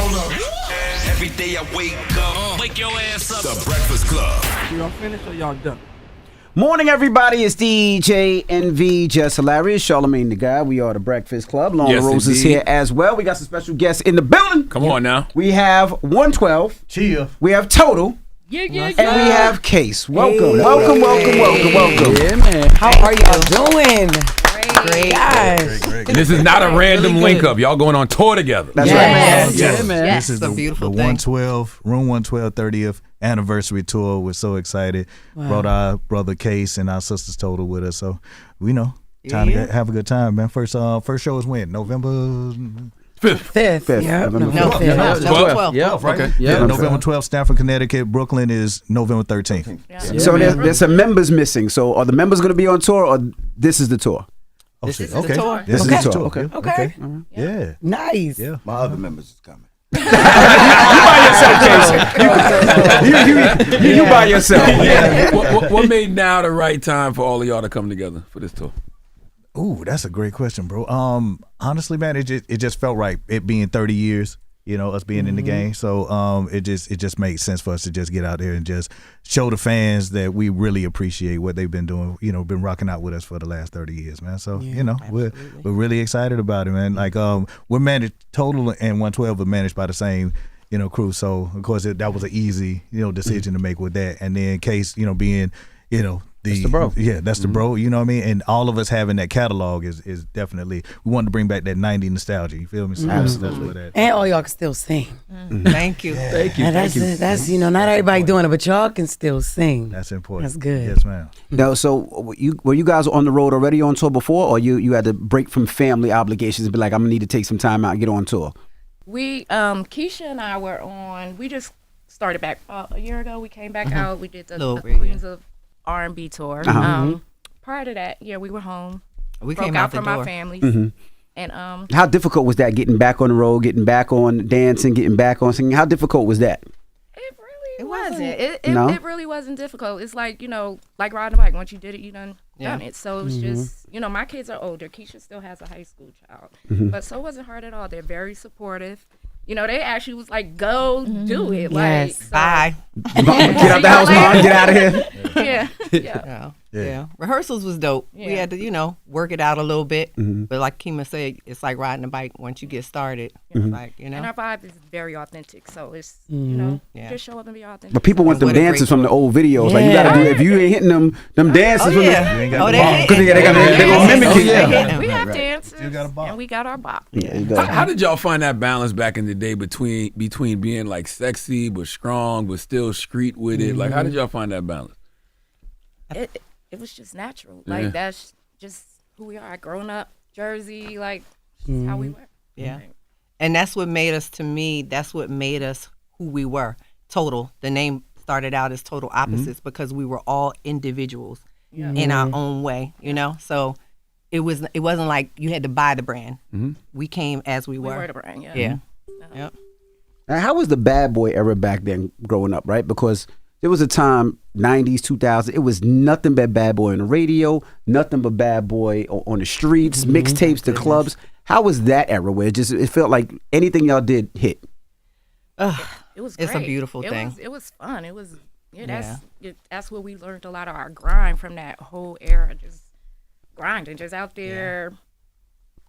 Every day I wake up, wake your ass up. The Breakfast Club. Y'all finished or y'all done? Morning, everybody. It's DJ NV, Jess Hilarious, Charlamagne the guy. We are the Breakfast Club. Loren LoRosa is here as well. We got some special guests in the building. Come on now. We have 112. Chia. We have Total. Yeah. And we have Case. Welcome. Welcome. Yeah, man. How are y'all doing? Great. Great. This is not a random link up. Y'all going on tour together. That's Yes. right. Yeah, man. This is the 112, Room 112 30th anniversary tour. We're so excited. Brought our brother Case and our sisters Total with us. So we know. Time to have a good time, man. First show is when? November 5th. Yeah. November 12th. Yeah. right? Okay. Yeah. November 12th, Stanford, Connecticut. Brooklyn is November 13th. Yeah. So there's some members missing. So are the members going to be on tour or this is the tour? This is the tour. This is the tour. Okay. Yeah. Nice. Yeah. My other members is coming. You by yourself. What made now the right time for all of y'all to come together for this tour? Ooh, that's a great question, bro. Honestly, man, it just felt right. It being 30 years, us being in the game. So it just made sense for us to just get out there and just show the fans that we really appreciate what they've been doing, been rocking out with us for the last 30 years, man. So, we're really excited about it, man. Like we're managed, Total and 112 are managed by the same, crew. So of course that was an easy, decision to make with that. And then Case, being, that's the bro. Yeah, that's the bro, you know what I mean? And all of us having that catalog is definitely, we wanted to bring back that 90s nostalgia, you feel me? So absolutely. That. And all y'all can still sing. Thank you. Thank you. That's not everybody doing it, but y'all can still sing. That's important. That's good. Yes, ma'am. Now, so were you guys on the road already on tour before, or you had to break from family obligations and be like, I'm going to need to take some time out and get on tour? We, Kesha and I were on, we just started back a year ago. We came back out. We did the Queens of R&B tour. Prior to that, we were home. We broke came out out the from door. our families. And How difficult was that getting back on the road, getting back on dancing, getting back on singing? How difficult was that? it wasn't. No? It really wasn't difficult. It's like, like riding a bike. Once you did it, you done it. So it was just, my kids are older. Kesha still has a high school child. But so it wasn't hard at all. They're very supportive. They actually was like, go do it. Yes. Like, Bye. Get out the house, Mom. Get out of here. Yeah. Rehearsals was dope. We had to, work it out a little bit. But like Kima said, it's like riding a bike. Once you get started, it's like, And our vibe is very authentic. So it's, just show up and be authentic. But people want them dances from the old videos. Like you gotta do, if you ain't hitting them dances from You ain't got the the, ball. because they gonna mimic it. We have dances, You got a bop. and we got our bop. There you go. How did y'all find that balance back in the day between being like sexy but strong but still street with it? Like how did y'all find that balance? It was just natural. Like that's just who we are. Growing up, Jersey, like how we were. Yeah. And that's what made us, to me, that's what made us who we were. Total. The name started out as Total Opposites because we were all individuals in our own way, So it wasn't like you had to buy the brand. We came as we were. We were the brand, Yeah. Yep. Now, how was the bad boy era back then growing up, right? Because there was a time, 90s, 2000s, it was nothing but bad boy on the radio, nothing but bad boy on the streets, mixtapes, the clubs. How was that era where it felt like anything y'all did hit? It was great. It's a beautiful thing. It was fun. It was, that's where we learned a lot of our grind from that whole era. Just grinding, just out there.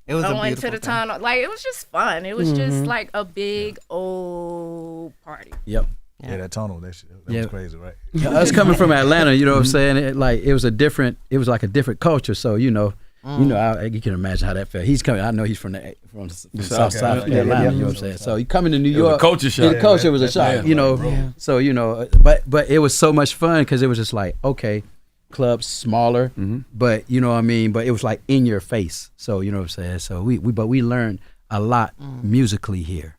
It was going to the tunnel. Like, it was just fun. It was just like a big old party. Yep. Yeah, that tunnel, that was crazy, right? Us coming from Atlanta, you know what I'm saying? It was like a different culture. So, you can imagine how that felt. He's coming, I know he's from the south side of Atlanta, you know what I'm saying? So he coming to New York. It was a culture shock. The culture was a shock, So, but it was so much fun because it was just like, okay, clubs smaller, but you know what I mean? But it was like in your face. So, you know what I'm saying? So we learned a lot musically here.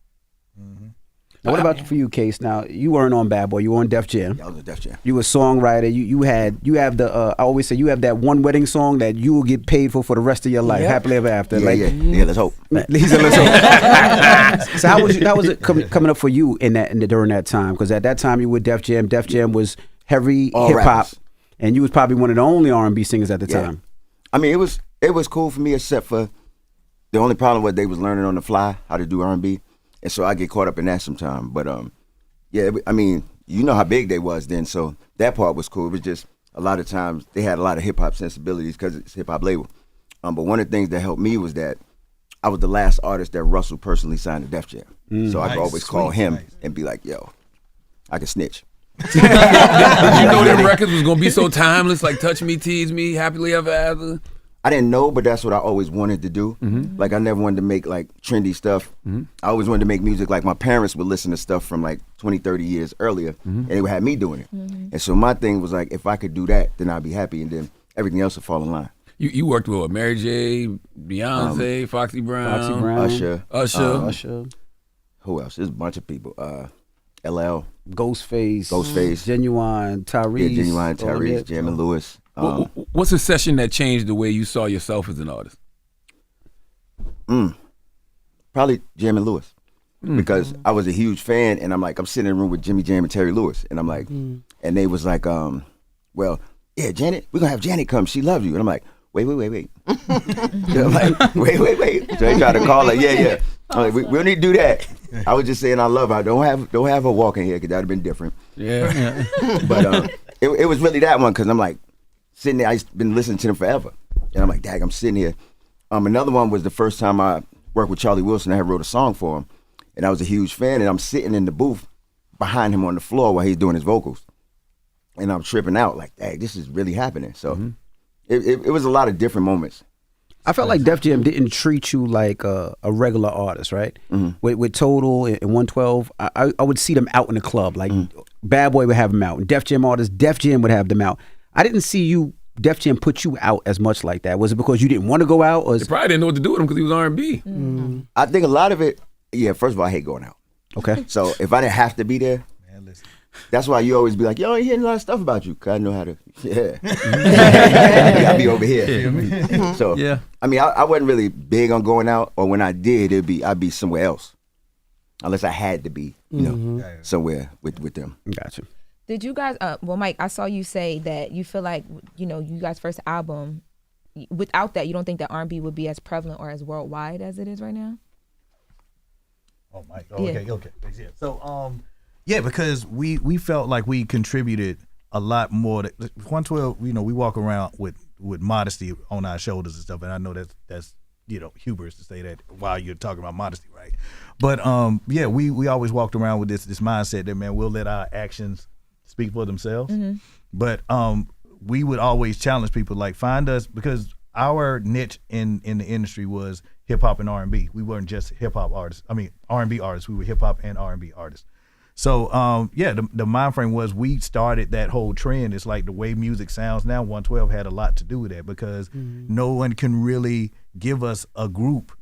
Now, what about for you, Case? Now, you weren't on Bad Boy. You were on Def Jam. I was a Def Jam. You were a songwriter. You have the, I always say, you have that one wedding song that you will get paid for the rest of your life. Happily ever after. Yeah, let's hope. He said, let's hope. So how was it coming up for you during that time? Because at that time you were Def Jam. Def Jam was heavy hip hop, and you was probably one of the only R&B singers at the time. I mean, it was cool for me, except for the only problem was they was learning on the fly how to do R&B. And so I get caught up in that sometimes. But yeah, I mean, you know how big they was then, so that part was cool. It was just a lot of times they had a lot of hip hop sensibilities because it's a hip hop label. But one of the things that helped me was that I was the last artist that Russell personally signed to Def Jam. So I could always call him and be like, yo, I can snitch. You know them records was gonna be so timeless, like Touch Me, Tease Me, Happily Ever After. I didn't know, but that's what I always wanted to do. Like I never wanted to make like trendy stuff. I always wanted to make music like my parents would listen to stuff from like 20, 30 years earlier, and they would have me doing it. And so my thing was like, if I could do that, then I'd be happy, and then everything else would fall in line. You worked with Mary J, Beyonce, Foxy Brown, Usher. Who else? There's a bunch of people. LL, Ghostface, Genuine, Tyrese, Jammin' Lewis. What's a session that changed the way you saw yourself as an artist? Probably Jammin' Lewis, because I was a huge fan, and I'm sitting in a room with Jimmy Jam and Terry Lewis, and I'm like, and they was like, well, yeah, Janet, we're gonna have Janet come. She loves you, and I'm like, wait. I'm like, wait. So they try to call her, yeah. I'm like, we don't need to do that. I was just saying I love her. Don't have her walking here, because that'd have been different. Yeah. But it was really that one, because I'm like sitting there. I've been listening to them forever, and I'm like, dang, I'm sitting here. Another one was the first time I worked with Charlie Wilson. I had wrote a song for him, and I was a huge fan. And I'm sitting in the booth behind him on the floor while he's doing his vocals, and I'm tripping out like, dang, this is really happening. So it was a lot of different moments. I felt like Def Jam didn't treat you like a regular artist, right? With Total and 112, I would see them out in the club. Like Bad Boy would have them out, and Def Jam artists, Def Jam would have them out. I didn't see Def Jam put you out as much like that. Was it because you didn't want to go out? Or They probably didn't know what to do with him because he was R&B. I think a lot of it, first of all, I hate going out. Okay. So if I didn't have to be there, that's why you always be like, yo, I ain't hearing a lot of stuff about you, because I know how to, I'll be over here. So, I mean, I wasn't really big on going out, or when I did, I'd be somewhere else. Unless I had to be, somewhere with them. Gotcha. Did you guys, well, Mike, I saw you say that you feel like, you guys' first album, without that, you don't think that R&B would be as prevalent or as worldwide as it is right now? Oh, Mike. Oh, okay. Yeah. So, because we felt like we contributed a lot more. 112, we walk around with modesty on our shoulders and stuff, and I know that's hubris to say that while you're talking about modesty, right? But we always walked around with this mindset that, man, we'll let our actions speak for themselves. But we would always challenge people, like, find us, because our niche in the industry was hip hop and R&B. We weren't just hip hop artists. I mean, R&B artists. We were hip hop and R&B artists. So the mind frame was, we started that whole trend. It's like the way music sounds now. 112 had a lot to do with that, because no one can really give us a group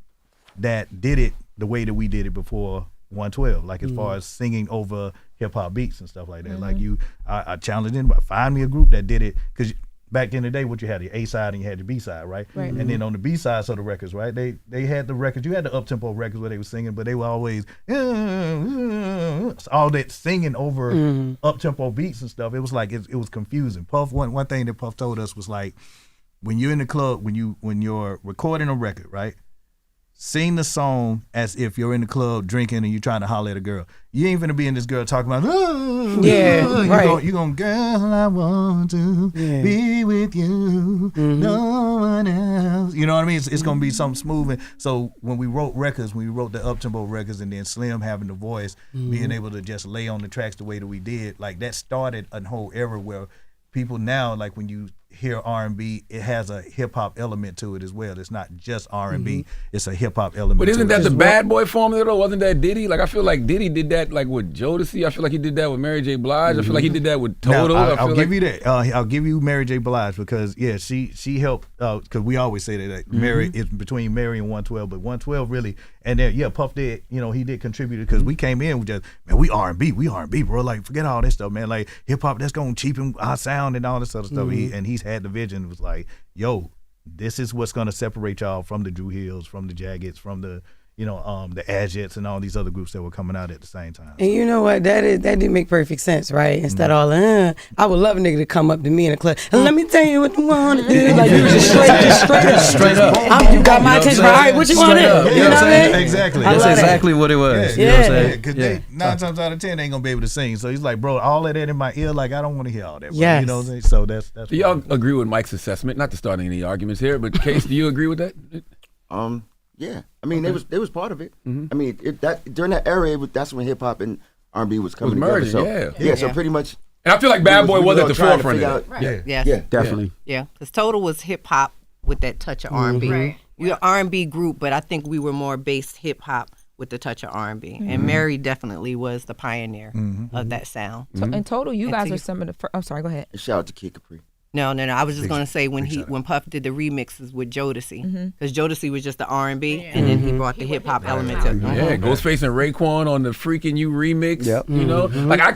that did it the way that we did it before 112. Like, as far as singing over hip hop beats and stuff like that. Like, I challenged anybody, find me a group that did it, because back in the day, what you had, your A side and you had your B side, right? And then on the B sides of the records, right? They had the records. You had the up tempo records where they were singing, but they were always all that singing over up tempo beats and stuff. It was like it was confusing. Puff, one thing that Puff told us was like, when you're in the club, when you're recording a record, right? Sing the song as if you're in the club drinking and you're trying to holler at a girl. You ain't finna be in this girl talking about, you're gonna, girl, I want to be with you, no one else. You know what I mean? It's gonna be something smooth. So when we wrote records, when we wrote the up-tempo records, and then Slim having the voice, being able to just lay on the tracks the way that we did, like, that started a whole era where people now, like, when you hear R&B, it has a hip hop element to it as well. It's not just R&B; it's a hip hop element. But isn't to that it. the Bad Boy formula though? Wasn't that Diddy? Like, I feel like Diddy did that, like, with Jodeci. I feel like he did that with Mary J. Blige. I feel like he did that with Total. Now, I'll give you that. I'll give you Mary J. Blige, because she helped. Because we always say that Mary is between Mary and 112, but 112 really. And then Puff did. He did contribute, because we came in with just, man, we R&B, bro. Like, forget all this stuff, man. Like, hip hop, that's gonna cheapen our sound and all this other stuff. He's had the vision. It was like, yo, this is what's gonna separate y'all from the Drew Hills, from the Jaggeds, from the the Adjets and all these other groups that were coming out at the same time. And you know what? That did make perfect sense, right? Instead of all, I would love a nigga to come up to me in the club. And let me tell you what you want to do. Like, you just straight up. You got my attention. All right, what you want to do? You know what I mean? Exactly. That's exactly what it was. Yeah. You know what I'm saying? Because 9 times out of 10, they ain't gonna be able to sing. So he's like, bro, all of that in my ear, like, I don't want to hear all that. Bro. Yes. You know what I'm saying? So that's Do y'all agree with Mike's assessment? Not to start any arguments here, but Case, do you agree with that? Yeah, I mean, they was part of it. I mean, during that era, that's when hip hop and R&B was coming together. So, so pretty much. And I feel like Bad Boy was at the forefront of that. Yeah, Definitely. Yeah, because Total was hip hop with that touch of R&B. Right. We were R&B group, but I think we were more based hip hop with the touch of R&B. And Mary definitely was the pioneer of that sound. So in total, you And guys so are you- some of the first. I'm sorry, go ahead. Shout out to Kid Capri. No. I was just gonna say when Puff did the remixes with Jodeci, because Jodeci was just the R&B, and then he brought the hip hop element to it. Yeah, Ghostface and Raekwon on the Freaking You remix. You know, like I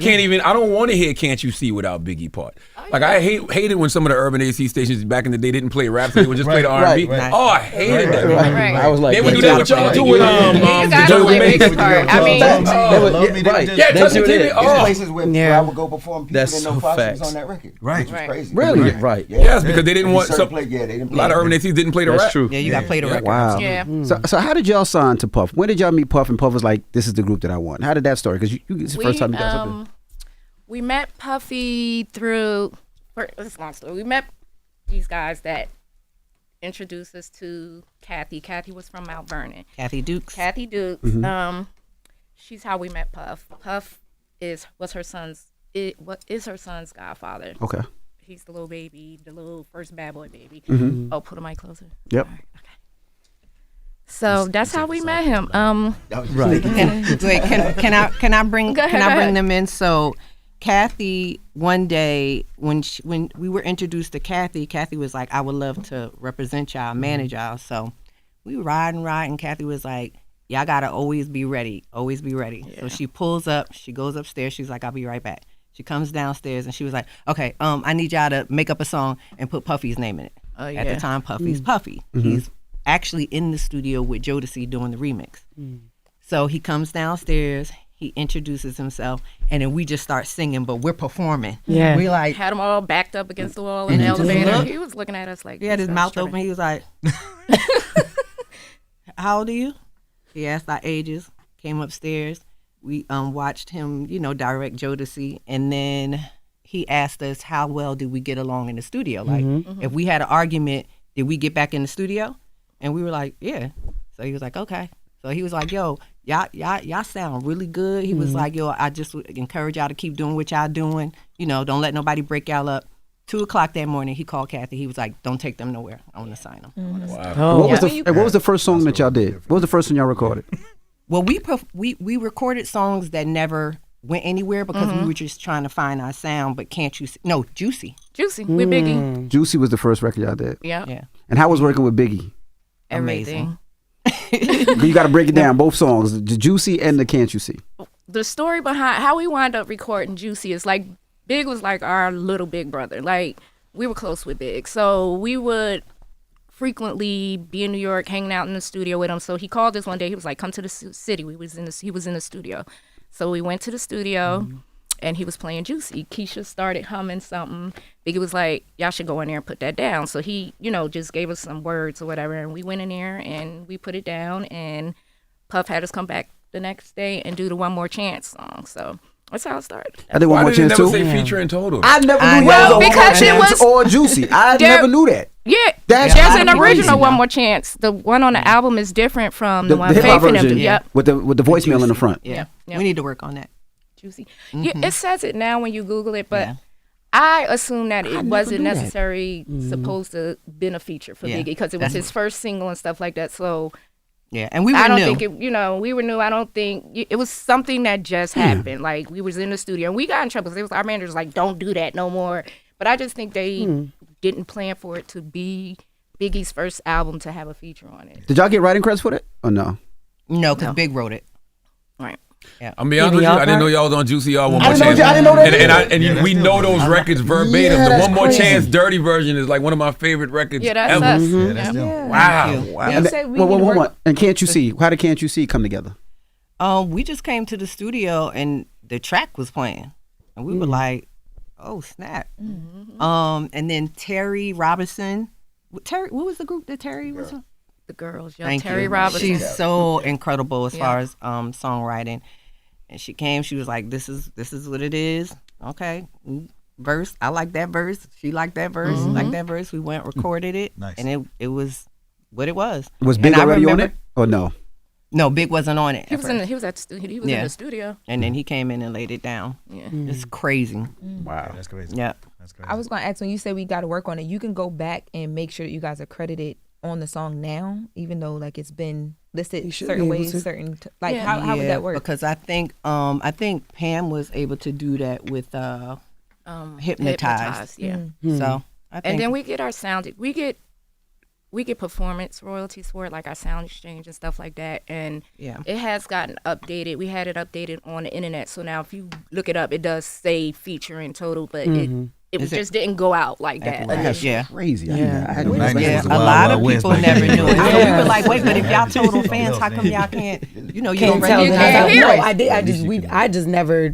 don't want to hear "Can't You See" without Biggie part. Like I hated when some of the urban AC stations back in the day didn't play rap, so they would just play the R&B. Right. Oh, I hated that. Right. I was like, They would do that with y'all too. With You gotta play Biggie part. I mean, touch me, Timmy. There's places where I would go perform, people That's didn't know so Fox was facts. on that record. Right. Which was crazy. Really? Right. Yes, because they didn't want some. They didn't A lot of urban ACs didn't play the That's rap. true. Yeah, you got to play the record. Wow. Yeah. So how did y'all sign to Puff? When did y'all meet Puff and Puff was like, this is the group that I want? How did that start? Because it's the first time you guys up there. We met Puffy through. It's a long story. We met these guys that introduced us to Kathy. Kathy was from Mount Vernon. Kathy Dukes. Kathy Dukes. She's how we met Puff. Puff is her son's godfather. Okay. He's the little baby, the little first bad boy baby. Oh, put the mic closer. Yep. All right, okay. So that's how we met him. Wait, can I bring them in? So Kathy, one day when we were introduced to Kathy, Kathy was like, I would love to represent y'all, manage y'all. So we were riding. Kathy was like, y'all gotta always be ready. Yeah. So she pulls up, she goes upstairs, she's like, I'll be right back. She comes downstairs and she was like, okay, I need y'all to make up a song and put Puffy's name in it. At the time, Puffy's Puffy. He's actually in the studio with Jodeci doing the remix. So he comes downstairs, he introduces himself, and then we just start singing, but we're performing. Yeah. We like, Had him all backed up against the wall in the elevator. He was looking at us like, he had his this mouth guy's open. He was like, how old are you? He asked our ages, came upstairs. We watched him, direct Jodeci, and then he asked us how well did we get along in the studio. Like, if we had an argument, did we get back in the studio? And we were like, yeah. So he was like, okay. So he was like, yo, y'all sound really good. He was like, yo, I just would encourage y'all to keep doing what y'all doing. Don't let nobody break y'all up. 2:00 that morning, he called Kathy. He was like, don't take them nowhere. I want to sign them. Wow. What was the first song that y'all did? What was the first one y'all recorded? Well, we recorded songs that never went anywhere because we were just trying to find our sound. But can't you see? No, Juicy. Juicy with Biggie. Juicy was the first record y'all did. Yeah. And how was working with Biggie? Everything. You got to break it down, both songs, the Juicy and the Can't You See. The story behind how we wound up recording Juicy is like, Big was like our little big brother. Like, we were close with Big. So we would frequently be in New York, hanging out in the studio with him. So he called us one day. He was like, come to the city. He was in the studio. So we went to the studio, and he was playing Juicy. Kesha started humming something. Biggie was like, y'all should go in there and put that down. So he, just gave us some words or whatever, and we went in there, and we put it down, and Puff had us come back the next day and do the One More Chance song. So that's how it started. I did One More Chance too. Why did it never say feature in total? I never knew Well, that was a One More because it Chance was- or Juicy. I never knew that. Yeah, That's there's kinda an crazy original now. One More Chance. The one on the album is different from the one hip hop Faith and them version do. Yep. with the voicemail in the front. Yeah. Yeah. We need to work on that. Juicy. Yeah, it says it now when you Google it, but I assume that it wasn't knew that. necessarily supposed to been a feature for Biggie because it was his first single and stuff like that. So Yeah, and we were I don't new. think it. We were new. I don't think it was something that just happened. Like we was in the studio and we got in trouble. It was our manager was like, "Don't do that no more." But I just think they didn't plan for it to be Biggie's first album to have a feature on it. Did y'all get writing credits for that or no? No, because Big wrote it. Right. Yeah. I'm be honest with you, I didn't know y'all was on Juicy R. One More Chance. I didn't know that. We know those records verbatim. The that's One More crazy. Chance Dirty version is like one of my favorite records Yeah, that's ever. us. Yeah, that's them. Wow. You said we need to Hold work- on. And Can't You See? How did Can't You See come together? We just came to the studio and the track was playing, and we were like, "Oh snap!" And then Terry Robinson, what was the group that Terry was on? The girls, Thank Terry you. Robinson. She's so incredible as far as songwriting. And she came. She was like, "This is what it is." Okay, verse. I like that verse. She liked that verse. Like that verse. We went recorded it, Nice. and it was what it was. Was And Big I already on remember- it? Or no? No, Big wasn't on it. He was in the studio. and then he came in and laid it down. Yeah. It's crazy. Wow. That's crazy. Yeah. That's crazy. I was gonna ask, when you say we got to work on it, you can go back and make sure that you guys are credited on the song now, even though like it's been listed should certain be able ways, to. like Yeah. how would that work? Because I think Pam was able to do that with Hypnotized. Yeah. So I think And then we get our sound. We get performance royalties for it, like our sound exchange and stuff like that. And Yeah. it has gotten updated. We had it updated on the internet, so now if you look it up, it does say featuring Total, but it just didn't go out like that. That's Yeah. crazy. Yeah. I had no Yeah. idea. Yeah, was a a Wild lot Wild of West people back never then. knew it. So Yeah. we were like, wait, but if y'all Total fans, how come y'all can't? You know, you Can't don't tell you because can't hear it. I did. I just never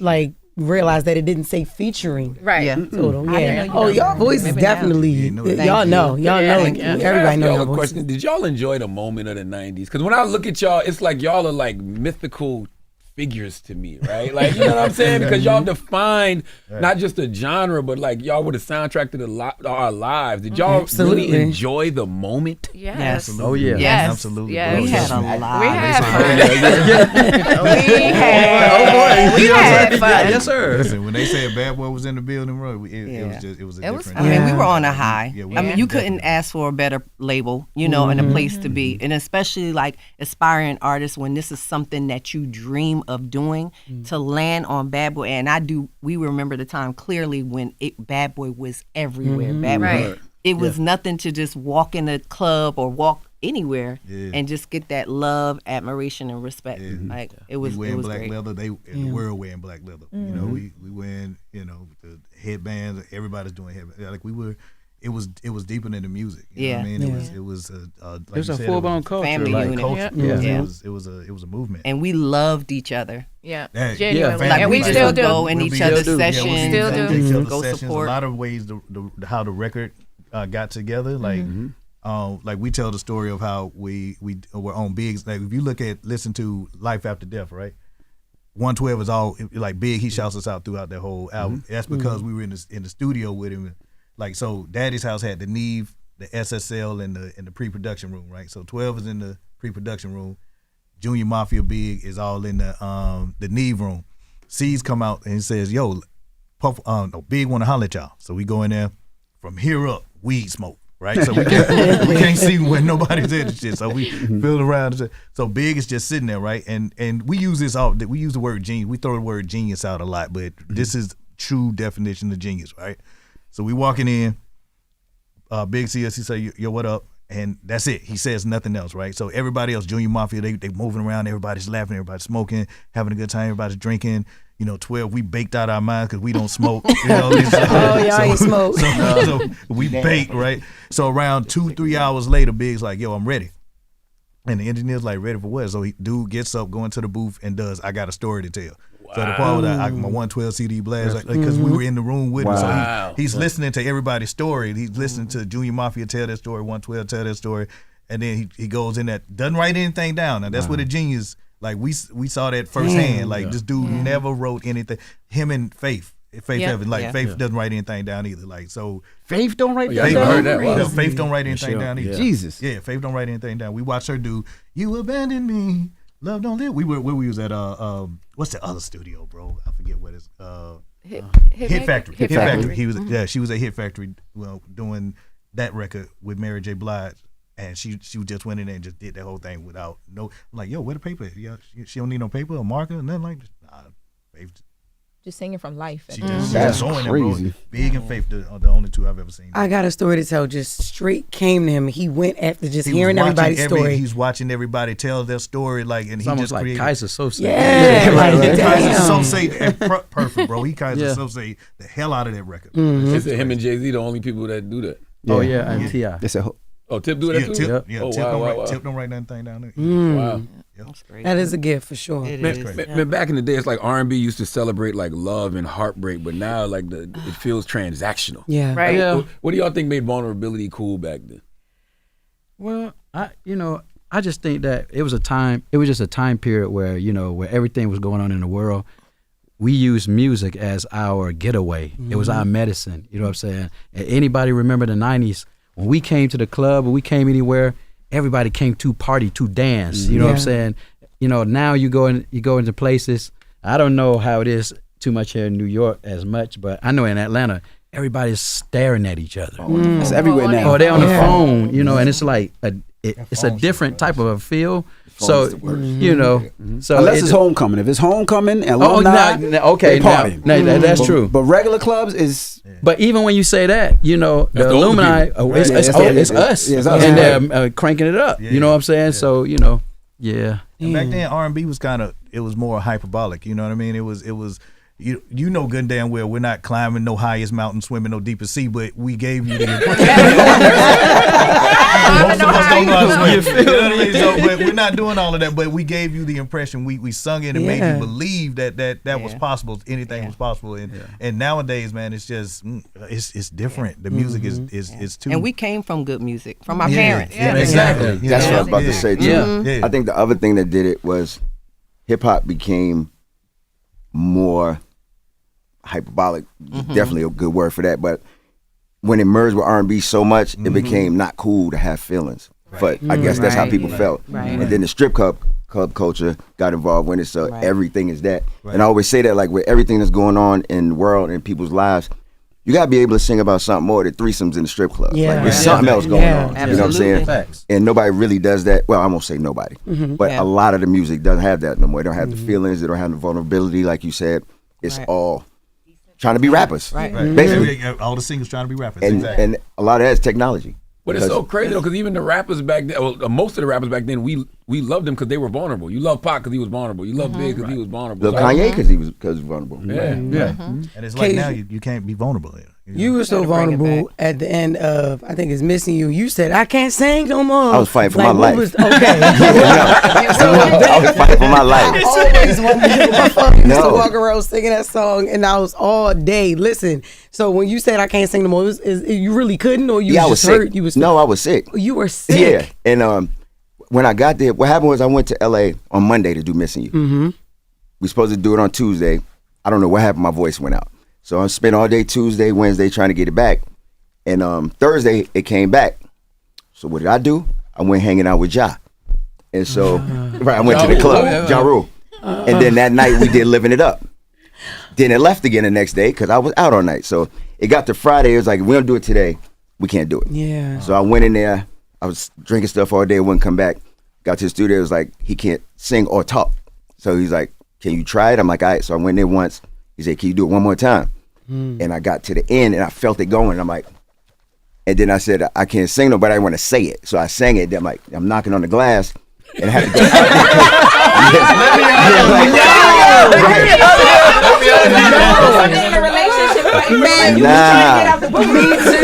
like realized that it didn't say featuring. Right. Yeah. Total. I Yeah. didn't know Oh, you y'all know. voice is Maybe now. definitely. Yeah, no, thank Y'all you. know. Y'all know. Thank you. Everybody know Y'all your a voice. question. Did y'all enjoy the moment of the 90s? Because when I look at y'all, it's like y'all are like mythical figures to me, right? Like, you know what I'm saying? Because y'all defined not just a genre, but like y'all were the soundtrack to our lives. Did y'all Absolutely. really enjoy the moment? Yes. Yes. Oh yeah. Yes. Absolutely. Yes. bro. We had a Trust me. lot. We of had fun. fun. We had fun. Yes, sir. Listen, when they said Bad Boy was in the building, bro, it was a It was different. I mean, we Yeah. were on a high. Yeah, we I mean, were. you couldn't ask for a better label, you know, and a place to be. And especially like aspiring artists, when this is something that you dream of doing, to land on Bad Boy. And we remember the time clearly when Bad Boy was everywhere. Bad Boy. Right. It was nothing to just walk in a club or walk anywhere and just get that love, admiration, and respect. Like it was, we it wearing was black great. leather. They in the world wearing black leather. You know, we wearing the headbands. Everybody's doing headbands. Like we were. It was deeper than the music. You know what I mean, it was like It was you a said, full blown culture. family like, unit. culture. Yeah. Yeah. It was a movement. And we loved each other. Yeah. That- Genuinely. yeah, Like and we we just still would do. go in We'll each be- other's Still do. Yeah, we sessions, still do. Each other's go sessions. support. A lot of ways how the record got together. Like we tell the story of how we were on Big's. Like if you listen to Life After Death, right? 112 is all like Big. He shouts us out throughout the whole album. That's because we were in the studio with him. Like so, Daddy's house had the Neve, the SSL, and the pre-production room, right? So 12 is in the pre-production room. Junior Mafia Big is all in the Neve room. C's come out and says, "Yo, Puff, Big want to holler at y'all." So we go in there. From here up, weed smoke, right? So we can't see when nobody's at the shit. So we feel around. So Big is just sitting there, right? And we use this all. We use the word genius. We throw the word genius out a lot, but this is true definition of genius, right? So we walking in. Big sees us. He say, "Yo, what up?" And that's it. He says nothing else, right? So everybody else, Junior Mafia, they moving around. Everybody's laughing. Everybody's smoking, having a good time. Everybody's drinking. 12, we baked out our minds because we don't smoke. Y'all ain't smoke. So we baked, right? So around 2-3 hours later, Big's like, "Yo, I'm ready." And the engineer's like, "Ready for what?" So dude gets up, going to the booth, and does "I Got a Story to Tell." Wow. So the part with my 112 CD blast, because we were in the room with him. So he's listening to everybody's story. He's listening to Junior Mafia tell their story, 112 tell their story, and then he goes in that, doesn't write anything down. Now that's what a genius. Like we saw that firsthand. Like this dude never wrote anything. Him and Faith Evans, Faith doesn't write anything down either. Like so, Faith don't write Faith, that down. heard that. Wow. Faith don't write anything down either. Jesus. Yeah, Faith don't write anything down. We watched her do "You Abandoned Me, Love Don't Live." We was at what's the other studio, bro? I forget what it's Hit Factory. Hit Factory. She was at Hit Factory, doing that record with Mary J. Blige. And she just went in there and just did that whole thing without I'm like, "Yo, where the paper? Yeah, she don't need no paper or marker or nothing like that." Nah, Faith just singing from life. She And just That's showing crazy. That, bro. Big and Faith, the only two I've ever seen. I got a story to tell. Just straight came to him. He went after just He hearing was watching everybody's story. He's watching everybody tell their story, like, and It's he almost just like created. Kaiser Sose. Yeah, like, Kaiser damn. Sose, perfect, bro. He Kaiser Yeah. Sose the hell out of that record. It's him and Jay-Z the only people that do that. Oh yeah, and T.I. They said, Oh, Tip do that Yeah, too? Tip, Yep. Oh, Tip, wow, don't wow, write, wow. Tip don't write nothing down there. Wow. That's great. That is a gift for sure. It Man, is. man, back in the day, it's like R&B used to celebrate like love and heartbreak, but now like it feels transactional. Yeah. Right. Yeah. What do y'all think made vulnerability cool back then? Well, I just think that it was just a time period where, where everything was going on in the world. We used music as our getaway. It was our medicine. You know what I'm saying? And anybody remember the 90s? When we came to the club or we came anywhere, everybody came to party, to dance. You know what I'm saying? Now you go into places. I don't know how it is too much here in New York as much, but I know in Atlanta, everybody's staring at each other. it's everywhere now. Oh, they're on the phone, and it's like it's a different type of a feel. So so Unless it's homecoming. If it's homecoming and alumni, okay, they partying. now, that's true. But regular clubs is But even when you say that, the the older alumni, people. it's Yeah, us, it's us. and they're cranking it up. You know what I'm saying? So yeah. And back then, R&B was it was more hyperbolic. You know what I mean? It was. You know good and damn well we're not climbing no highest mountain, swimming no deepest sea, but we gave you the most of us don't know how to swim. You know what I mean? So, but we're not doing all of that, but we gave you the impression. We sung it and made you believe that was possible. Anything was possible. And nowadays, man, it's just it's different. The music is too. And we came from good music from our parents. Yeah, exactly. That's what I was about to say too. Yeah. I think the other thing that did it was hip hop became more hyperbolic. Definitely a good word for that. But when it merged with R&B so much, it became not cool to have feelings. But I guess that's how people felt. And then the strip club culture got involved with it, so everything is that. And I always say that, like, with everything that's going on in the world and people's lives, you gotta be able to sing about something more than threesomes in the strip club. Yeah. Like, there's something else going on. Absolutely. You know what I'm saying? Facts. And nobody really does that. Well, I won't say nobody, but a lot of the music doesn't have that no more. It don't have the feelings. It don't have the vulnerability, like you said. It's all trying to be rappers, basically. All the singers trying to be rappers. And a lot of that is technology. But it's so crazy though, because even the rappers back then, well, most of the rappers back then, we loved them because they were vulnerable. You love Pac because he was vulnerable. You love Big because he was vulnerable. Lil Kanye because he was vulnerable. Yeah. And it's like now you can't be vulnerable. You were so vulnerable at the end of, I think it's Missing You. You said, I can't sing no more. I was fighting for my what life. Okay. I was fighting for my life. I always wanted to do my phone. Used to walk around singing that song, and I was all day. Listen, so when you said I can't sing no more, you really couldn't, or you I was was just sick. hurt? You was No, I was sick. You were sick. Yeah, and when I got there, what happened was I went to L.A. on Monday to do Missing You. We were supposed to do it on Tuesday. I don't know what happened. My voice went out. So I spent all day Tuesday, Wednesday trying to get it back. And Thursday, it came back. So what did I do? I went hanging out with Ja. And so I went to the club, Ja Rule. And then that night, we did Living It Up. Then it left again the next day because I was out all night. So it got to Friday. It was like, if we don't do it today, we can't do it. Yeah. So I went in there. I was drinking stuff all day. Wouldn't come back. Got to the studio. It was like, he can't sing or talk. So he's like, can you try it? I'm like, all right. So I went there once. He said, can you do it one more time? And I got to the end and I felt it going. I'm like, and then I said, I can't sing no, but I want to say it. So I sang it. Then I'm like, I'm knocking on the glass and I had to go.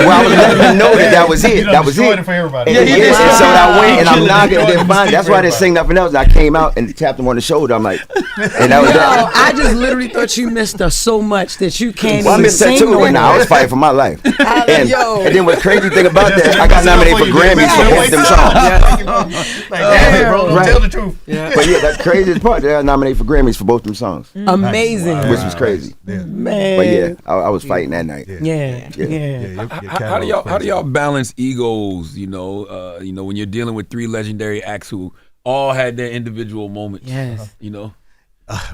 Well, I was letting them know that was it. That was it. For everybody. And so I went and I'm knocking and then fine. That's why I didn't sing nothing else. I came out and tapped him on the shoulder. I'm like, and that was that. I just literally thought you missed her so much that you can't Well, I even missed that sing too. no And I was fighting for my life. And then the crazy thing about that, I got nominated for Grammys for both them songs. Bro, tell the truth. But yeah, that's craziest part. They got nominated for Grammys for both them songs, Amazing. which was crazy. Man. But yeah, I was fighting that night. Yeah. How do y'all balance egos? You know, when you're dealing with three legendary acts who all had their individual moments. Yes. You know,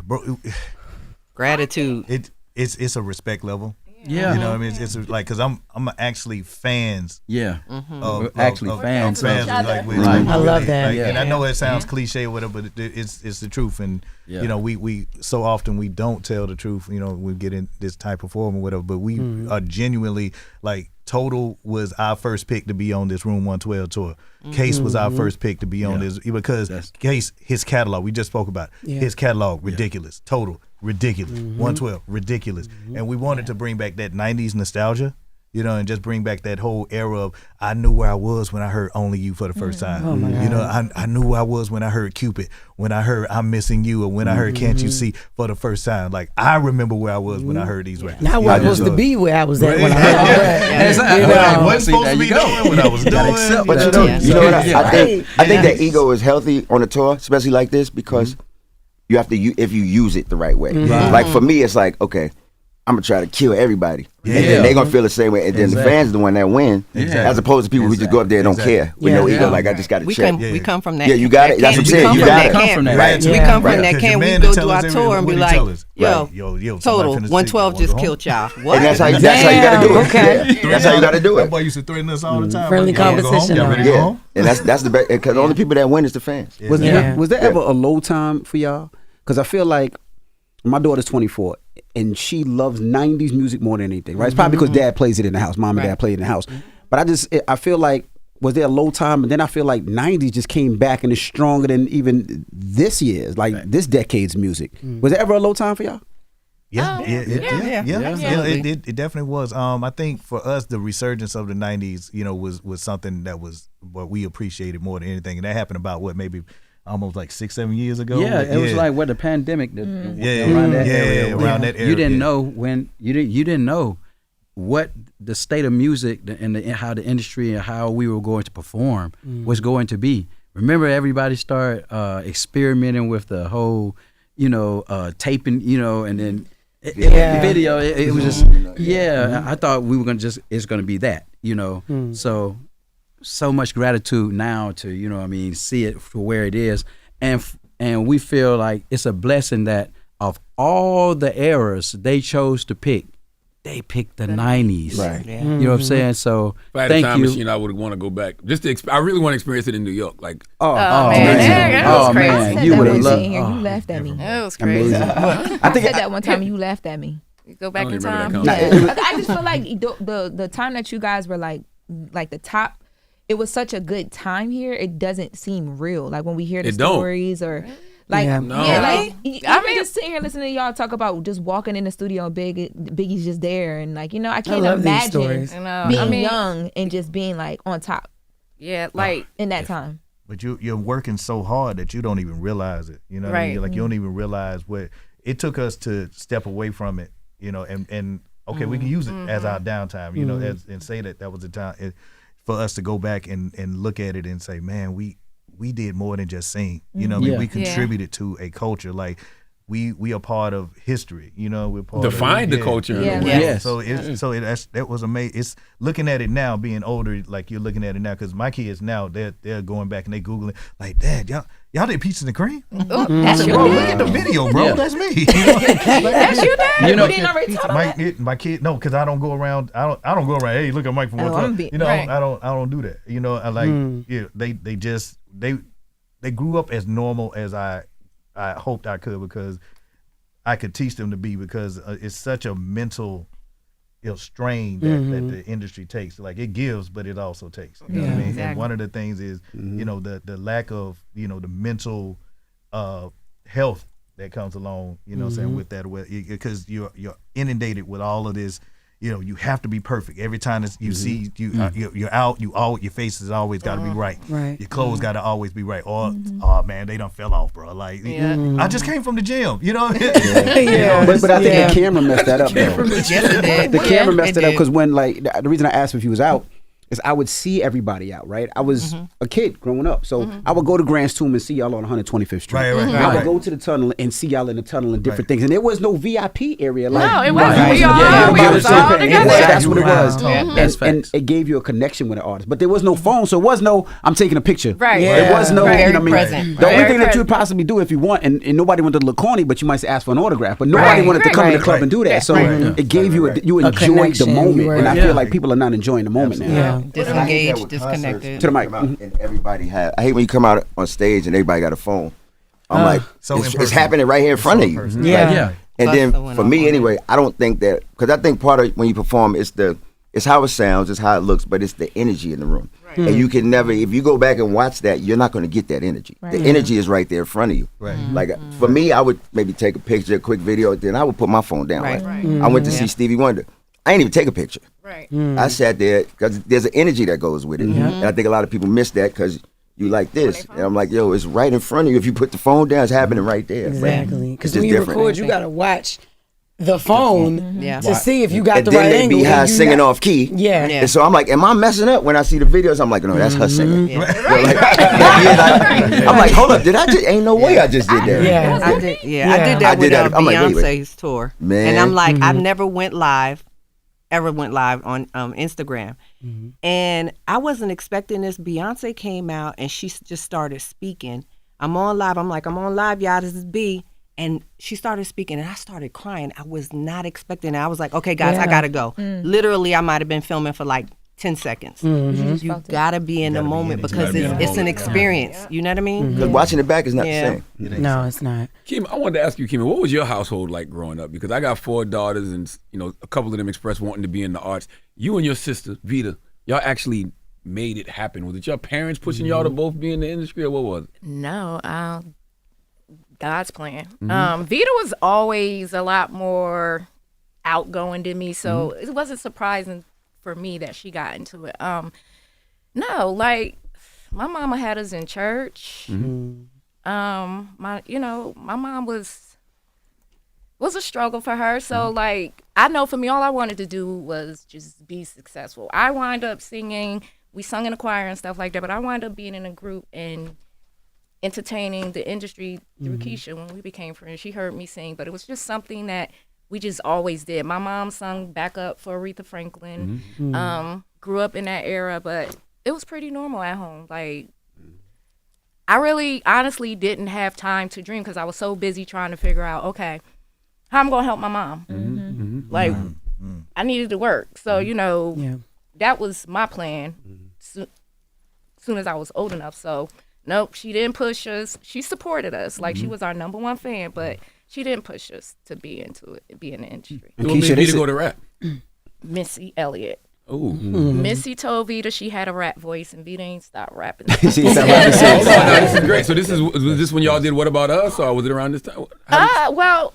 Bro, Gratitude. it's a respect level. Yeah. You know what I mean? It's like, because I'm actually fans. Yeah. Of fans. Like, I love that. Like, and I know it sounds cliche or whatever, but it's the truth. And, you know, we so often we don't tell the truth, you know, we get in this type of forum or whatever, but we are genuinely, like, Total was our first pick to be on this Room 112 tour. Case was our first pick to be on this, because Case, his catalog, we just spoke about it. His catalog, ridiculous. Total, ridiculous. 112, ridiculous. And we wanted to bring back that 90s nostalgia, you know, and just bring back that whole era of, I knew where I was when I heard Only You for the first time. Oh my God. You know, I knew where I was when I heard Cupid, when I heard I'm Missing You, or when I heard Can't You See for the first time. Like, I remember where I was when I heard these records. Not where I was supposed to be where I was at when I heard that. What I wasn't supposed to be doing, what I was doing. But you know what? I think that ego is healthy on a tour, especially like this, because you have to, if you use it the right way. Like, for me, it's like, okay, I'm gonna try to kill everybody, and then they're gonna feel the same way, and then the fans are the one that win, as opposed to people who just go up there and don't care with no ego. Like, I just got to check. We come from that. Yeah, you got it. That's what I'm saying. You got it. We come from that camp. We go do our tour and be like, yo, Total 112 just killed y'all. What? And that's how you got to do it. Okay. That's how you got to do it. That boy used to threaten us all the time. Friendly competition. Yeah, and that's the best, because the only people that win is the fans. Was there ever a low time for y'all? Because I feel like my daughter's 24 and she loves 90s music more than anything, right? It's probably because dad plays it in the house. Mom and dad play it in the house. But I feel like, was there a low time? And then I feel like 90s just came back and is stronger than even this year's, like this decade's music. Was there ever a low time for y'all? Yeah. It definitely was. I think for us, the resurgence of the 90s, you know, was something that was what we appreciated more than anything. And that happened about maybe almost like 6-7 years ago. Yeah, it was like the pandemic. Around that area. Around that area. You didn't know when you didn't know what the state of music and how the industry and how we were going to perform was going to be. Remember, everybody started experimenting with the whole, taping, and then video. It was just I thought we were it's gonna be that, So much gratitude now to see it for where it is, and we feel like it's a blessing that of all the eras they chose to pick, they picked the 90s. Right. You know what I'm saying? So if I had a time machine, I would want to go back. I really want to experience it in New York. Like, man, you would have loved. You laughed at me. It was crazy. I said that one time and you laughed at me. Go back in time. I just feel like the time that you guys were like the top. It was such a good time here. It doesn't seem real. Like when we hear the stories or like, I'm just sitting here listening to y'all talk about just walking in the studio and Biggie's just there. And like, I can't imagine being young and just being like on top. Yeah. Like in that time. But you're working so hard that you don't even realize it. You know what I mean? Like you don't even realize what it took us to step away from it, and okay, we can use it as our downtime, and say that was the time. For us to go back and look at it and say, man, we did more than just sing. We contributed to a culture. Like we are part of history. We're part defined of the culture. Yes. So that was amazing. It's looking at it now, being older, like you're looking at it now, because my kids now they're going back and they Googling like, Dad, y'all did Peaches and Cream? That's your bro, look at the video, bro. That's me. That's your dad. We didn't already talk about that. My kid, no, because I don't go around. I don't go around. Hey, look at Mike from one time. I don't do that. I like they grew up as normal as I hoped I could, because I could teach them to be, because it's such a mental strain that the industry takes. Like it gives, but it also takes. You know what I mean? Exactly. And one of the things is the lack of the mental health that comes along. Saying with that, because you're inundated with all of this. You have to be perfect every time you see you're out. Your face has always got to be right. Right. Your clothes got to always be right. Or man, they done fell off, bro. Like I just came from the gym. But I think the camera messed that up. The camera messed it up, because when the reason I asked if he was out, is I would see everybody out, right? I was a kid growing up, so I would go to Grant's Tomb and see y'all on 125th Street. Right. I would go to the tunnel and see y'all in the tunnel and different things, and there was no VIP area. Like, no, it wasn't. we We was all together. That's what it was. That's And facts. it gave you a connection with an artist, but there was no phone, so it was no I'm taking a picture. Right. There was no, Right. you know what I mean? Present. The only Very thing that you would present. possibly do if you want, and nobody wanted to look corny, but you might ask for an autograph, but nobody wanted to come to the club and do that. So it gave you you enjoyed the connection. moment, and I Yeah. feel like people are not enjoying the moment now. Yeah. Disengaged, disconnected. To the mic. And everybody had. I hate when you come out on stage and everybody got a phone. I'm like, so it's impersonal. happening right here in front of you. Yeah. Yeah. And then Bustle and for all me that. anyway, I don't think that, because I think part of when you perform, it's how it sounds, it's how it looks, but it's the energy in the room. And you can never, if you go back and watch that, you're not going to get that energy. The energy is right there in front of you. Right. Like for me, I would maybe take a picture, a quick video, then I would put my phone down. Right. Like, I went to see Stevie Wonder. I ain't even take a picture. Right. I sat there because there's an energy that goes with it. And I think a lot of people miss that because you like this. And I'm like, yo, it's right in front of you. If you put the phone down, it's happening right there. Exactly. It's Because just when you different. record, you gotta watch the phone Yeah. to see if you got And the then right they angle. be high and you singing not- off key. Yeah. Yeah. And so I'm like, am I messing up? When I see the videos, I'm like, no, that's her singing. Yeah. I'm like, hold up, ain't no way I just did that. Yeah. I did. Yeah, Yeah. I did I that did with that. I'm like, wait. Beyonce's tour, Man. and I'm like, I never went live, ever went live on Instagram, and I wasn't expecting this. Beyonce came out and she just started speaking. I'm on live. I'm like, I'm on live, y'all. This is B. And she started speaking, and I started crying. I was not expecting it. I was like, okay, guys, I gotta go. Literally, I might have been filming for like 10 seconds. You gotta be in the moment because it's an experience. You know what I mean? Because watching it back is not Yeah. the same. No, it's not. Kim, I wanted to ask you, Kim, what was your household like growing up? Because I got 4 daughters, and a couple of them expressed wanting to be in the arts. You and your sister Vita, y'all actually made it happen. Was it your parents pushing y'all to both be in the industry, or what was it? No, God's plan. Vita was always a lot more outgoing than me, so it wasn't surprising for me that she got into it. No, like my mama had us in church. My mom was a struggle for her. So like I know for me, all I wanted to do was just be successful. I wound up singing. We sung in a choir and stuff like that, but I wound up being in a group and entertaining the industry through Kesha when we became friends. She heard me sing, but it was just something that we just always did. My mom sung backup for Aretha Franklin. Grew up in that era, but it was pretty normal at home. Like I really honestly didn't have time to dream because I was so busy trying to figure out, okay, how I'm gonna help my mom. Like I needed to work. So, that was my plan soon as I was old enough. So nope, she didn't push us. She supported us. Like she was our #1 fan, but she didn't push us to be into it, be in the industry. You want me to go to rap? Missy Elliott. Oh, Missy told Vita she had a rap voice, and Vita ain't stopped rapping. this is great. So was this when y'all did What About Us, or was it around this time? Well,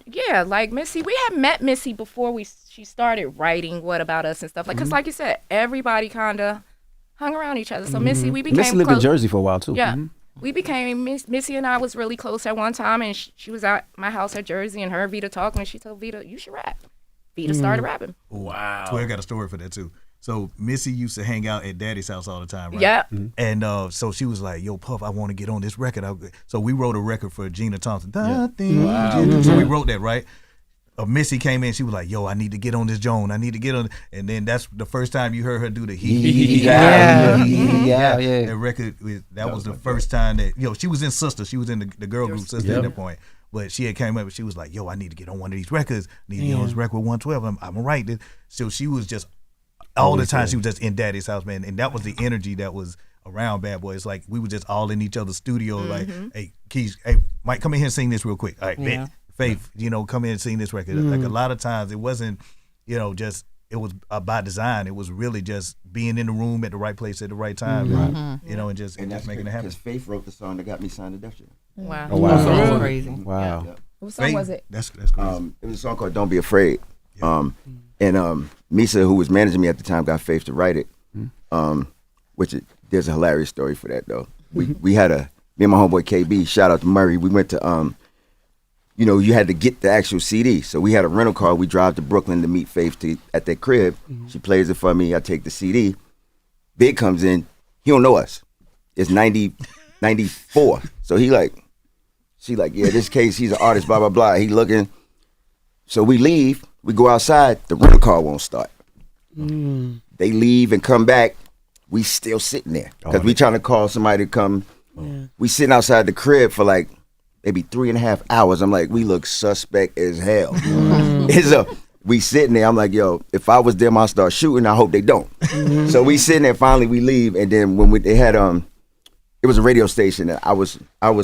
yeah, like Missy, we had met Missy before she started writing What About Us and stuff. Like, cause like you said, everybody kind of hung around each other. So Missy, we became Missy lived close. in Jersey for a while too. Yeah. We became, Missy and I was really close at one time, and she was at my house at Jersey, and her and Vita talking, and she told Vita, you should rap. Vita started rapping. Wow. So I got a story for that too. So Missy used to hang out at Daddy's house all the time, right? Yeah. And so she was like, yo, Puff, I want to get on this record. So we wrote a record for Gina Thompson. So we wrote that, right? Missy came in, she was like, yo, I need to get on this Joan. I need to get on. And then that's the first time you heard her do the Yeah. That record, that was the first time that, she was in Sister. She was in the girl group Sister at that point. But she had came up and she was like, yo, I need to get on one of these records. I need to get on this record 112. I'm going to write this. So she was just, all the time, she was just in Daddy's house, man. And that was the energy that was around Bad Boy. It's like we were just all in each other's studio. Like, hey, Keys, hey, Mike, come in here and sing this real quick. All right, Faith, come in and sing this record. Like a lot of times it wasn't, just, it was by design. It was really just being in the room at the right place at the right time. And just making it happen. Because Faith wrote the song that got me signed to Def Jam. Wow. Oh, wow. That's crazy. Wow. Yeah. What song was it? That's crazy. It was a song called Don't Be Afraid. And Misa, who was managing me at the time, got Faith to write it. There's a hilarious story for that though. We had me and my homeboy KB, shout out to Murray, we went to you know, you had to get the actual CD. So we had a rental car. We drive to Brooklyn to meet Faith at their crib. She plays it for me. I take the CD. Big comes in. He don't know us. It's 94. So she like, yeah, this case, he's an artist, blah, blah, blah. He looking. So we leave. We go outside. The rental car won't start. They leave and come back. We still sitting there because we trying to call somebody to come. We sitting outside the crib for like maybe 3.5 hours. I'm like, we look suspect as hell. We sitting there. I'm like, yo, if I was them, I'll start shooting. I hope they don't. So we sitting there. Finally, we leave. And then when they had it was a radio station that I was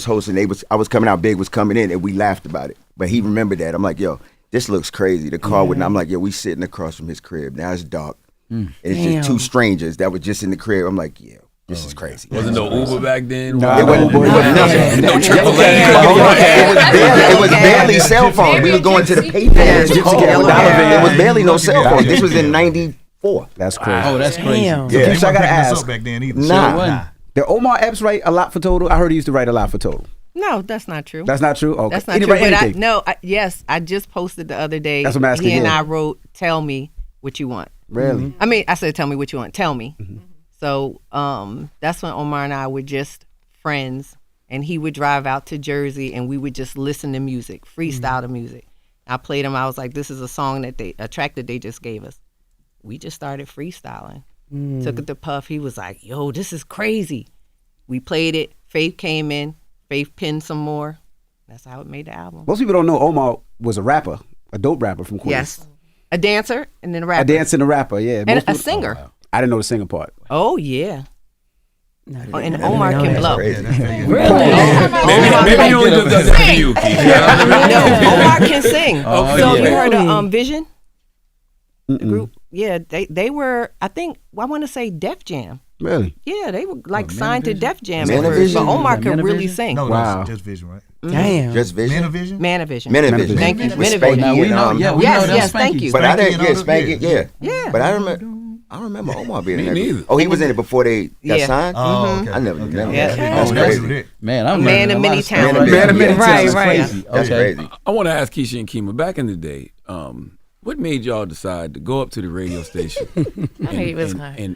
hosting. I was coming out. Big was coming in, and we laughed about it. But he remembered that. I'm like, yo, this looks crazy. The car wouldn't. I'm like, yo, we sitting across from his crib. Now it's dark. And it's just two strangers that were just in the crib. I'm like, yeah, this is crazy. Wasn't no Uber back then? No, it wasn't nothing. No AAA. It was barely cell phones. We were going to the payphones. It was barely no cell phones. This was in 94. That's crazy. Oh, that's crazy. So Kesha, I gotta ask. back then either. Nah. Did Omar Epps write a lot for Total? I heard he used to write a lot for Total. No, that's not true. That's not true? Okay. That's not true. But yes, I just posted the other day. That's what I'm asking. He and I wrote, "Tell me what you want." Really? I mean, I said, "Tell me what you want." Tell me. So that's when Omar and I were just friends, and he would drive out to Jersey, and we would just listen to music, freestyle to music. I played him. I was like, "This is a song a track that they just gave us." We just started freestyling. Took it to Puff. He was like, "Yo, this is crazy." We played it. Faith came in. Faith pinned some more. That's how it made the album. Most people don't know Omar was a rapper, a dope rapper from Queens. Yes. A dancer and then a rapper. A dancer and a rapper, yeah. And a singer. I didn't know the singer part. Oh, yeah. And Omar can blow. Really? Maybe you only does that for you, Keisha. No, Omar can sing. So you heard of Vision? The group? Yeah, they were, I want to say Def Jam. Really? Yeah, they were like signed to Def Jam at first, but Omar could really sing. No, wow. Just Vision, right? Damn. Just Vision? Manavision? Manavision. Thank you. Spanky. Now we know. Yeah, we know that's thank you. But I didn't. Yeah, Spanky. Yeah. Yeah. But I don't remember Omar being in Me there. neither. Oh, he was in it before they got signed? Oh, okay. I never remember Yeah. that. That's crazy. Man, I'm Man of many talents. Man of many Right. That's crazy. I want to ask Keisha and Kima, back in the day, what made y'all decide to go up to the radio station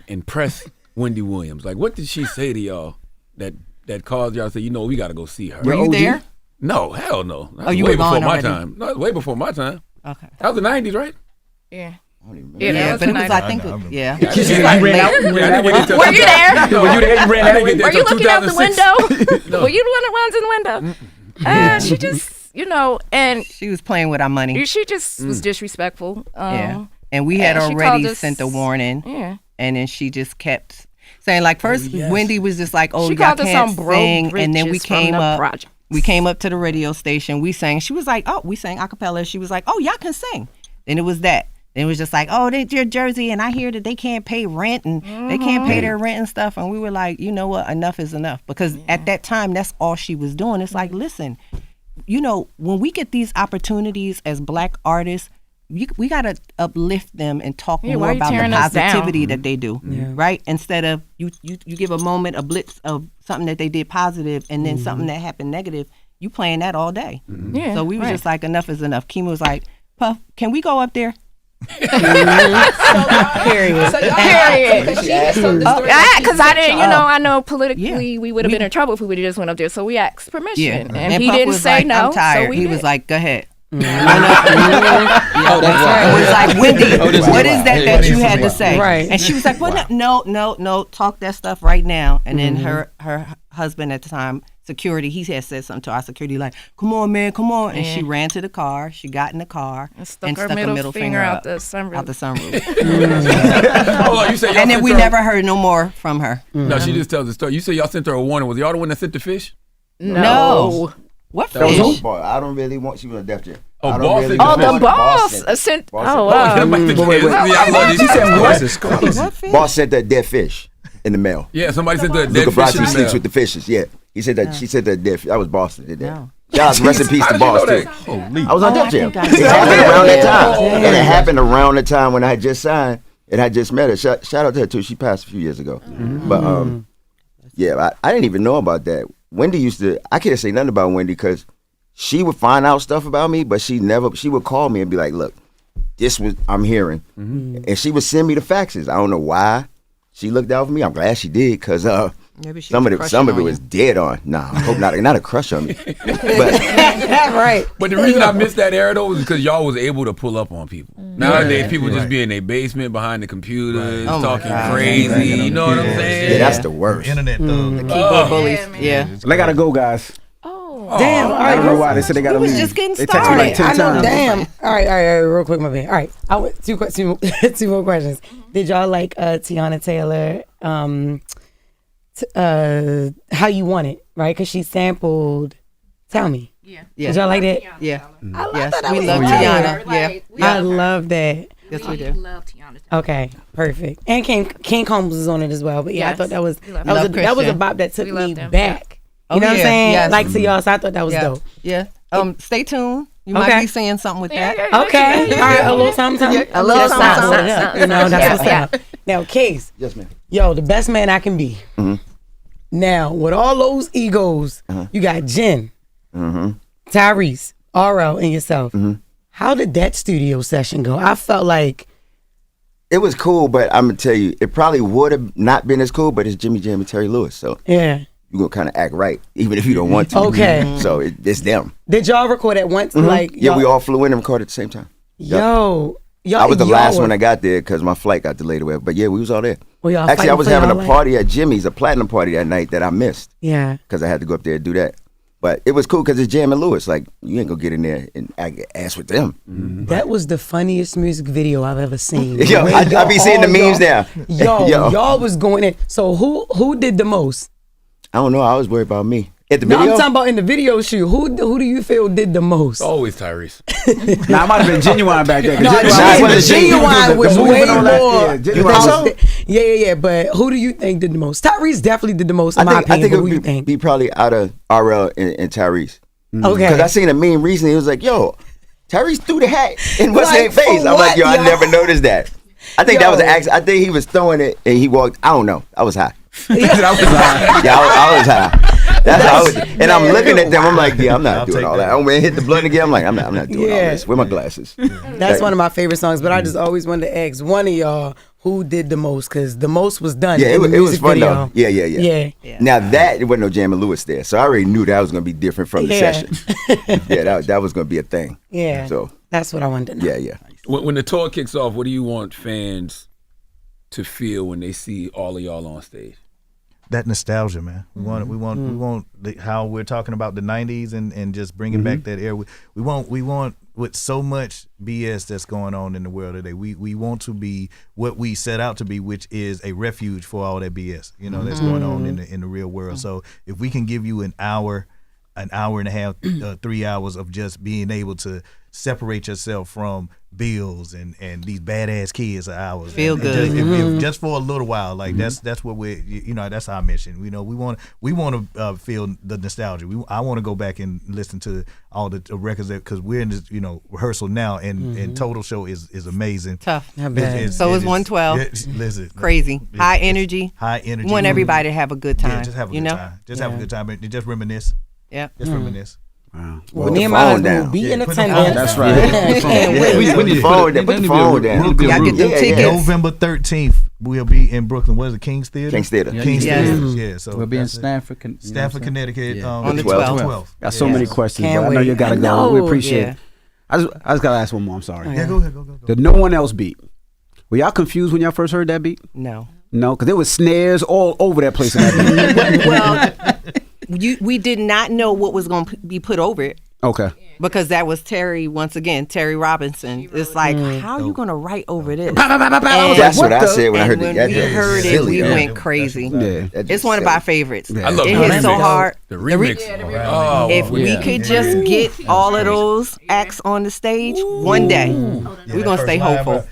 and press Wendy Williams? Like, what did she say to y'all that caused y'all to say, we got to go see her? Were you there? No, hell no. Oh, you way were before gone my already? time. No, way before my time. Okay. That was the 90s, right? Yeah. Yeah, but it was, I think, yeah. I didn't get it Were you there? Were you there? You ran out. Were you looking out the window? Were you the one that runs in the window? She just, and She was playing with our money. she just was disrespectful. Yeah. And we had and she already called us- sent a warning. Yeah. And then she just kept saying, like, first Wendy was just like, "Oh, She y'all called us can't on broke sing," and then we britches from came the up. projects. We came up to the radio station. We sang. She was like, "Oh," we sang a cappella. She was like, "Oh, y'all can sing." Then it was that. Then it was just like, "Oh, they're Jersey, and I hear that they can't pay rent and they can't pay their rent and stuff." And we were like, you know what? Enough is enough. Because at that time, that's all she was doing. It's like, listen, when we get these opportunities as Black artists, we got to uplift them and talk Yeah, more why you about the tearing us down? positivity that they do, right? Instead of you give a moment, a blitz of something that they did positive, and then something that happened negative. You playing that all day. Yeah, So we were just like, enough is enough. Kima was like, "Puff, can we go up there?" Period. Because I didn't, I know politically we would have been in trouble if we would have just went up there. So we asked permission, and he Puff didn't was say like, no. "I'm tired." So we he did. was like, "Go ahead." Oh, that's right. It was like, "Wendy, what is that you had to say?" Right. And she was like, "Well, no, talk that stuff right now." And then her husband at the time, security, he had said something to our security like, "Come on, man, come on." And she ran to the car. She got in the car and stuck her middle finger out the sunroof. Out the sunroof. Hold on, you say y'all And then sent we her- never heard no more from her. No, she just tells the story. You say y'all sent her a warning. Was y'all the one that sent the fish? No. What That was fish? her boss. I don't really want. She was a Def Jam. Oh, I don't boss really sent the want- fish. The boss sent- sent. boss Oh, sent- wow. Wait. She said what? What fish? Boss sent that dead fish in the mail. Yeah, somebody sent the dead Luca fish in Brasi the sleeps mail. with the fishes. Yeah, he said that. She said that dead. That was Boss that did that. No. Shout out, rest in peace How to did you Boss know too. that? Holy. I was on Def Jam. think I It did. happened around that time, Oh. and it happened around the time when I had just signed and I just met her. Shout out to her too. She passed a few years ago, but yeah, I didn't even know about that. Wendy used to. I can't say nothing about Wendy because she would find out stuff about me, but she would call me and be like, look, this was I'm hearing. And she would send me the faxes. I don't know why she looked out for me. I'm glad she did, because some of it was dead on. Nah, I hope not a crush on me. But right. But the reason I missed that era though is because y'all was able to pull up on people. Nowadays, people just be in their basement behind the computers, talking crazy. You know what I'm saying? Yeah, that's the worst. Internet though. The keyboard bullies. Yeah. They gotta go, guys. Damn. All I don't right. know why they said they gotta We was leave. just getting They text me like 10 I know. times. Damn. All right. Real quick, my bad. All right. I went two more questions. Did y'all like Tiana Taylor? How You Want It, right? Because she sampled Tell Me. Yeah. Did y'all like that? Yeah. I love Yes, that. we was love fire. Tiana. Like, Yeah. I love that. Yes, we do. love Tiana. Okay, perfect. And King Combs was on it as well. But yeah, I Yes. thought that was We love that was a Christian. bop that took We me love them. back. Oh, You know what I'm yeah. saying? Yes. Like to y'all, so I thought that was Yeah. dope. Yeah. Stay tuned. You Okay. might be saying something with that. Okay. All right, a little something. A little That's what's something. up. You know, that's what's up. Now, Case. Yes, ma'am. Yo, the best man I can be. Now, with all those egos, you got Jen, Tyrese, RL, and yourself. How did that studio session go? I felt like It was cool, but I'm gonna tell you, it probably would have not been as cool. But it's Jimmy Jam and Terry Lewis, so yeah. you gonna kind of act right, even if you don't want to. Okay. So it's them. Did y'all record at once? Like, Yeah, we y'all- all flew in and recorded at the same time. Yo, y'all. I was the y'all last were- one I got there because my flight got delayed or whatever. But yeah, we was all there. Well, y'all Actually, I fighting was for having y'all a party at Jimmy's, a platinum party that night that I missed Yeah. because I had to go up there and do that. But it was cool because it's Jam and Lewis. Like, you ain't gonna get in there and ass with them. That was the funniest music video I've ever seen. Yo, When I y'all- be seeing the all memes y'all- now. Yo, y'all was going in. So who did the most? I don't know. I was worried about me. At the No, video? I'm talking about in the video shoot. Who do you feel did the most? Always Tyrese. Nah, I might have been Genuine back then. No, Genuine was way more. Yeah, Genuine was- Yeah. But who do you think did the most? Tyrese definitely did the most. In my I opinion. think But it who you would think? be probably out of RL and Tyrese. Okay. Because I seen a meme recently. It was like, yo, Tyrese threw the hat in what's Like, his face. for I'm like, yo, what, I yo? never noticed that. I think that was an Yo. accident. I think he was throwing it and he walked. I don't know. I was high. I was like, Yeah, I was high. That's how I was. And I'm man, looking at them. I'm like, yeah, I'm I'll not doing take all that. that. I'm gonna hit the blunt again. I'm like, I'm not doing all Yeah. this. Where my glasses? That's one of my favorite songs. But I just always wanted to ask one of y'all who did the most, because the most was done. Yeah, in it the was music fun video. though. Yeah. Yeah. Now that there wasn't no Jam and Lewis there, so I already knew that was gonna be different from the Yeah. session. Yeah, that was gonna be a thing. Yeah. So That's what I wanted to know. yeah. When the tour kicks off, what do you want fans to feel when they see all of y'all on stage? That nostalgia, man. We want how we're talking about the '90s and just bringing back that era. We want with so much BS that's going on in the world today. We want to be what we set out to be, which is a refuge for all that BS. You know that's going on in the real world. So if we can give you an hour and a half, 3 hours of just being able to separate yourself from bills and these badass kids of ours. Feel And good. if just for a little while, like that's what we're, that's our mission. We want to feel the nostalgia. I want to go back and listen to all the records because we're in this rehearsal now, and Total Show is amazing. Tough. I bet. So is 112. Listen, Crazy. High energy. high energy. We want everybody to have a good time. Yeah, just have a good time. Just have a good time and just reminisce. Yeah. Just reminisce. wow. Well, me and the my phone husband down. will be in Put the attendance. phone down. That's right. Can't wait. Put the phone down. Put the phone down. Y'all get them tickets. November 13th, we'll be in Brooklyn. What is it, King's Theater? King's Theater. King's Yes. Theater. Yeah, so We'll be in that's it. Stanford, Stanford, Connecticut. On the 12th. 12th. Got so many questions, Can't but I know wait. you gotta I go. We know. appreciate Yeah. it. I just gotta ask one more. I'm sorry. Yeah, go ahead. Go. The No One Else beat. Were y'all confused when y'all first heard that beat? No. No, because there was snares all over that place in that beat. Well, we did not know what was going to be put over it. Okay. Because that was Terry, once again, Terry Robinson. It's like, how are you going to write over this? That's what I said when I heard when that. we That heard was it, silly, we man. went crazy. Yeah. It's one of our favorites. I love It the hit so remix. hard. The remix. Oh, If we could just get all of those acts on the stage one day, we're going to stay hopeful.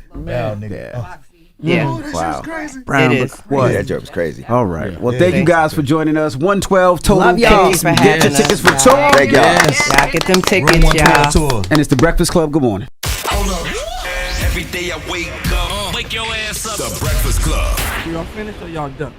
Yeah. Wow. Brown, It is. What? Yeah, that joke was crazy. All right. Well, thank you guys for joining us. 112 Total Love y'all. Case. Thank you for Get your having tickets for us, tour. y'all. Thank y'all. Y'all get them Room tickets, 112 y'all. tour. And it's the Breakfast Club. Good morning. Hold up. Every day I wake up, wake your ass up. The Breakfast Club. Y'all finished or y'all done?